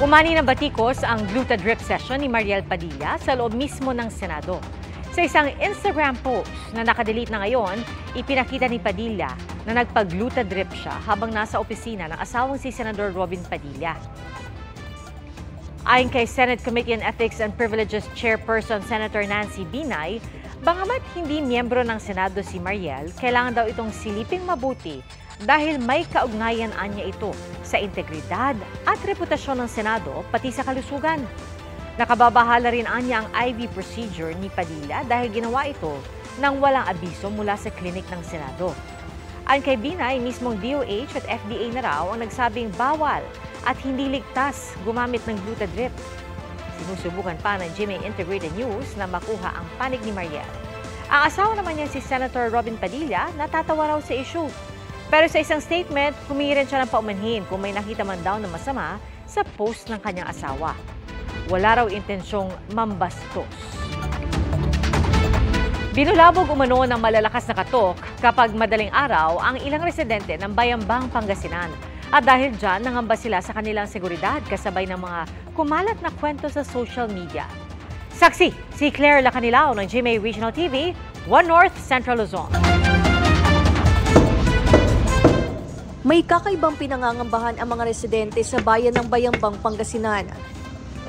Umani ng batikos ang gluta drip session ni Mariel Padilla sa loob mismo ng Senado. Sa isang Instagram post na nakadelete na ngayon, ipinakita ni Padilla na nagpag-gluta drip siya habang nasa opisina ng asawang si Senador Robin Padilla. Ayon kay Senate Committee on Ethics and Privileges Chairperson Senator Nancy Binay, bagamat hindi miyembro ng Senado si Mariel, kailangan daw itong siliping mabuti dahil may kaugnayan niya ito sa integridad at reputasyon ng Senado pati sa kalusugan. Nakababahala rin niya ang IV procedure ni Padilla dahil ginawa ito nang walang abiso mula sa klinik ng Senado. Ayon kay Binay, mismong DOH at FDA na raw ang nagsabing bawal at hindi ligtas gumamit ng gluta drip. Sinusubukan pa ng GMA Integrated News na makuha ang panig ni Mariel. Ang asawa naman niya si Senator Robin Padilla natatawa raw sa issue. Pero sa isang statement, humingi rin siya ng paumanhin kung may nakita man daw na masama sa post ng kanyang asawa. Wala raw intensyong mambastos. Binulabog umano ng malalakas na katok kapag madaling araw ang ilang residente ng Bayambang, Pangasinan. At dahil dyan, nangamba sila sa kanilang seguridad kasabay ng mga kumalat na kwento sa social media. Saksi, si Claire Lacanilao ng GMA Regional TV, 1 North Central Luzon. May kakaibang pinangangambahan ang mga residente sa bayan ng Bayambang, Pangasinan.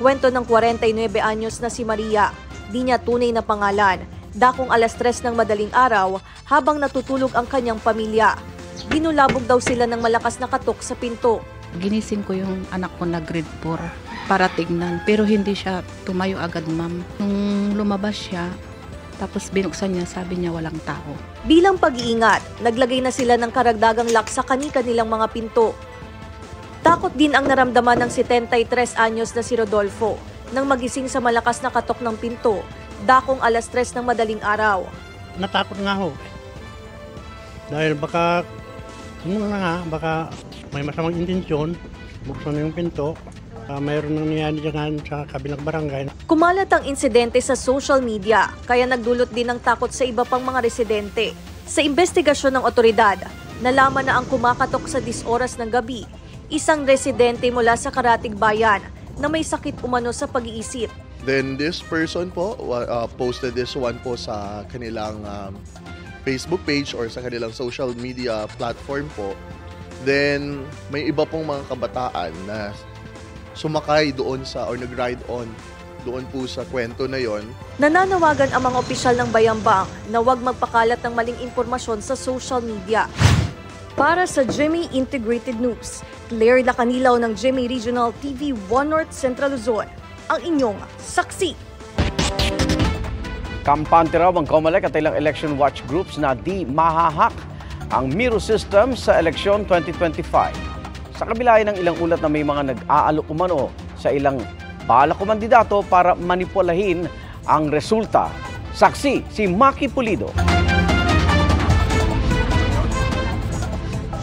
Kwento ng 49 anyos na si Maria, di niya tunay na pangalan, dakong 3:00 ng madaling araw habang natutulog ang kanyang pamilya. Binulabog daw sila ng malakas na katok sa pinto. Ginising ko yung anak ko na grade 4 para tignan, pero hindi siya tumayo agad, ma'am. Nung lumabas siya, tapos binuksan niya, sabi niya walang tao. Bilang pag-iingat, naglagay na sila ng karagdagang lock sa kani-kanilang mga pinto. Takot din ang naramdaman ng 73 anyos na si Rodolfo nang magising sa malakas na katok ng pinto, dakong 3:00 ng madaling araw. Natakot nga ho. Dahil baka may masamang intensyon, buksan na yung pinto. Mayroon nang nangyari dyan sa kabilang barangay. Kumalat ang insidente sa social media, kaya nagdulot din ng takot sa iba pang mga residente. Sa investigasyon ng otoridad, nalaman na ang kumakatok sa 10 oras ng gabi, isang residente mula sa Karatig Bayan na may sakit umano sa pag-iisip. Then this person po posted this one po sa kanilang Facebook page or sa kanilang social media platform po. Then may iba pong mga kabataan na sumakay doon or nag-ride on doon po sa kwento na yon. Nananawagan ang mga opisyal ng Bayambang na huwag magpakalat ng maling impormasyon sa social media. Para sa GMA Integrated News, Claire Lacanilao ng GMA Regional TV 1 North Central Luzon, ang inyong saksi. Kampante raw ang COMELEC at ilang election watch groups na di mahahak ang Miro system sa eleksyon 2025. Sa kabila ng ilang ulat na may mga nag-aalok umano sa ilang balak kumandidato para manipulahin ang resulta. Saksi si Maki Pulido.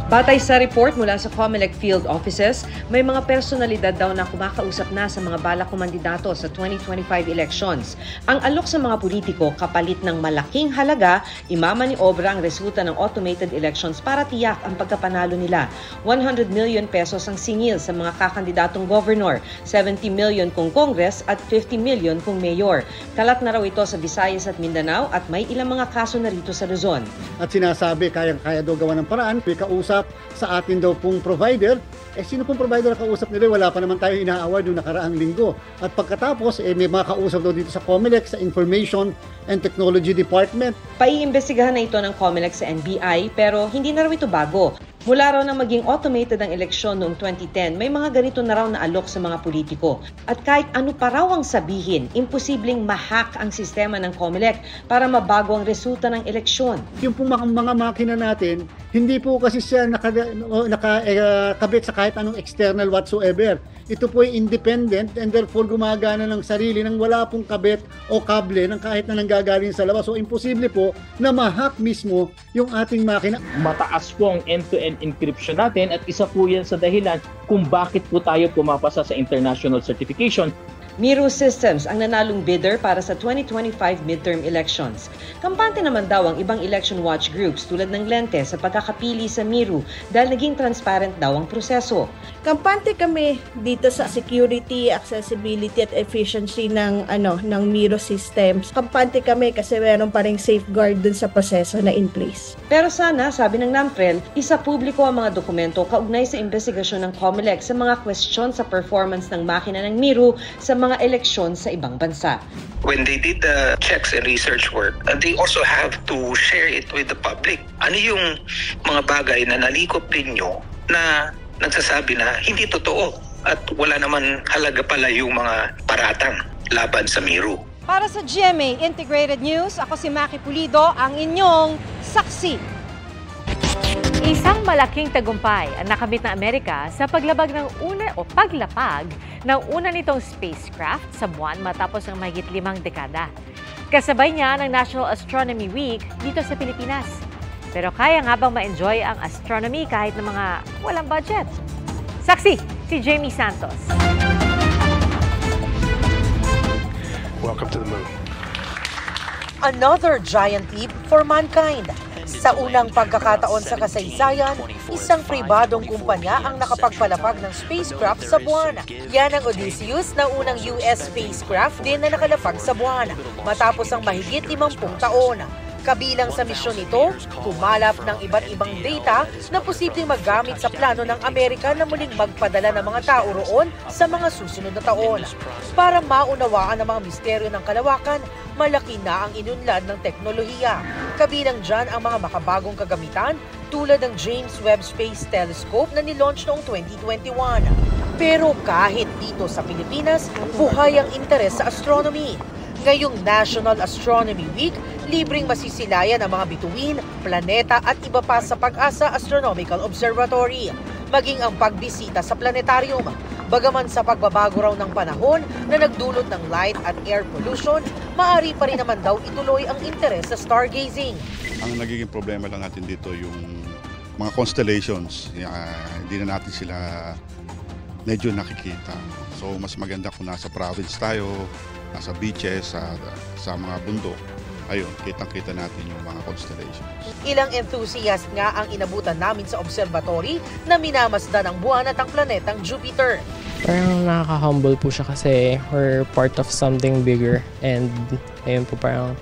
Batay sa report mula sa COMELEC field offices, may mga personalidad daw na kumakausap na sa mga balak kumandidato sa 2025 elections. Ang alok sa mga politiko kapalit ng malaking halaga, imamaniobra ang resulta ng automated elections para tiyak ang pagkapanalo nila. 100 million pesos ang singil sa mga kakandidatong governor, 70 million kung Congress at 50 million kung mayor. Kalat na raw ito sa Visayas at Mindanao at may ilang mga kaso na rito sa Luzon. At sinasabi kayang-kaya daw gawa ng paraan, may kausap sa atin daw pong provider. Sino pong provider na kausap nila? Wala pa naman tayo ina-award noong nakaraang linggo. At pagkatapos, may mga kausap daw dito sa COMELEC, sa Information and Technology Department. Paiimbestigahan na ito ng COMELEC sa NBI pero hindi na raw ito bago. Mula raw na maging automated ang eleksyon noong 2010, may mga ganito na raw na alok sa mga politiko. At kahit ano pa raw ang sabihin, imposibleng ma-hack ang sistema ng COMELEC para mabago ang resulta ng eleksyon. Yung pong mga makina natin, hindi po kasi siya nakabit sa kahit anong external whatsoever. Ito po ay independent and therefore gumagana ng sarili nang wala pong kabit o kable ng kahit na nanggagaling sa labas. So imposible po na ma-hack mismo yung ating makina. Mataas po ang end-to-end encryption natin at isa po yan sa dahilan kung bakit po tayo pumapasa sa international certification. Miro Systems ang nanalong bidder para sa 2025 midterm elections. Kampante naman daw ang ibang election watch groups tulad ng Lente sa pagkakapili sa Miro dahil naging transparent daw ang proseso. Kampante kami dito sa security, accessibility at efficiency ng Miro systems. Kampante kami kasi meron pa ring safeguard dun sa proseso na in place. Pero sana, sabi ng NAMFREL, isa publiko ang mga dokumento kaugnay sa investigasyon ng COMELEC sa mga question sa performance ng makina ng Miro sa mga eleksyon sa ibang bansa. When they did the checks and research work, they also have to share it with the public. Ano yung mga bagay na nalikop ninyo na nagsasabi na hindi totoo at wala naman halaga pala yung mga paratang laban sa Miro. Para sa GMA Integrated News, ako si Maki Pulido, ang inyong saksi. Isang malaking tagumpay ang nakamit ng Amerika sa paglapag ng una nitong spacecraft sa buwan matapos ang mahigit 5 dekada. Kasabay niya ng National Astronomy Week dito sa Pilipinas. Pero kaya nga bang ma-enjoy ang astronomy kahit ng mga walang budget? Saksi, si Jamie Santos. Welcome to the moon. Another giant leap for mankind. Sa unang pagkakataon sa kasaysayan, isang pribadong kumpanya ang nakapagpalapag ng spacecraft sa buwan. Yan ang Odysseus na unang US spacecraft din na nakalapag sa buwan matapos ang mahigit 50 taon. Kabilang sa misyon nito, kumalap ng iba't ibang data na posibleng magamit sa plano ng Amerika na muling magpadala ng mga tao roon sa mga susunod na taon. Para maunawaan ang mga misteryo ng kalawakan, malaki na ang inunlad ng teknolohiya. Kabilang dyan ang mga makabagong kagamitan tulad ng James Webb Space Telescope na nilaunch noong 2021. Pero kahit dito sa Pilipinas, buhay ang interes sa astronomy. Ngayong National Astronomy Week, libreng masisilayan ang mga bituin, planeta at iba pa sa Pag-asa Astronomical Observatory. Maging ang pagbisita sa planetarium. Bagaman sa pagbabago raw ng panahon na nagdulot ng light at air pollution, maaari pa rin naman daw ituloy ang interes sa stargazing. Ang nagiging problema lang natin dito yung mga constellations. Hindi na natin sila medyo nakikita. So mas maganda kung nasa province tayo, nasa beaches, sa mga bundok. Ayun, kitang-kita natin yung mga constellations. Ilang enthusiast nga ang inabutan namin sa observatory na minamasdan ang buwan at ang planetang Jupiter. Parang nakaka-humble po siya kasi we're part of something bigger and ayun po parang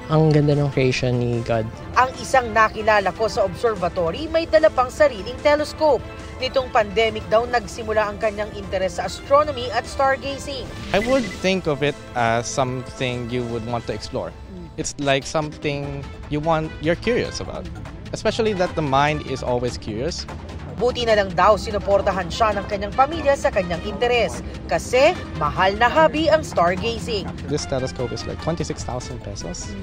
ang ganda ng creation ni God. Ang isang nakilala ko sa observatory may dala pang sariling telescope. Nitong pandemic daw nagsimula ang kanyang interes sa astronomy at stargazing. I would think of it as something you would want to explore. It's like something you're curious about. Especially that the mind is always curious. Buti na lang daw sinuportahan siya ng kanyang pamilya sa kanyang interes kasi mahal na hobby ang stargazing. This telescope is like 26,000 pesos.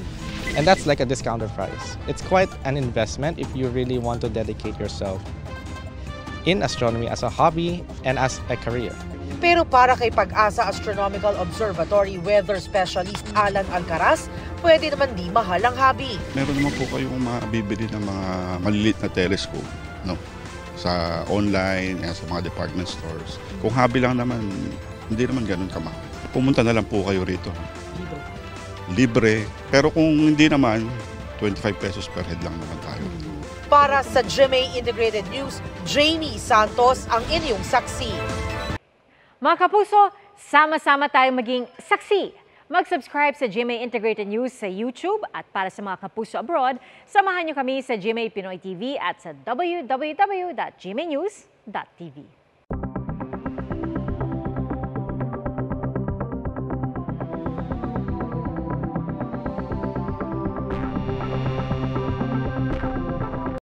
And that's like a discounted price. It's quite an investment if you really want to dedicate yourself in astronomy as a hobby and as a career. Pero para kay Pag-asa Astronomical Observatory Weather Specialist Alan Alcaraz, pwede naman di mahal ang hobby. Meron naman po kayong mabibili ng mga maliliit na telescope, no? Sa online, sa mga department stores. Kung hobby lang naman, hindi naman ganun kamahal. Pumunta na lang po kayo rito. Libre. Pero kung hindi naman, 25 pesos per head lang naman tayo. Para sa GMA Integrated News, Jamie Santos ang inyong saksi. Mga kapuso, sama-sama tayong maging saksi. Mag-subscribe sa GMA Integrated News sa YouTube at para sa mga kapuso abroad, samahan niyo kami sa GMA Pinoy TV at sa www.gmanews.tv.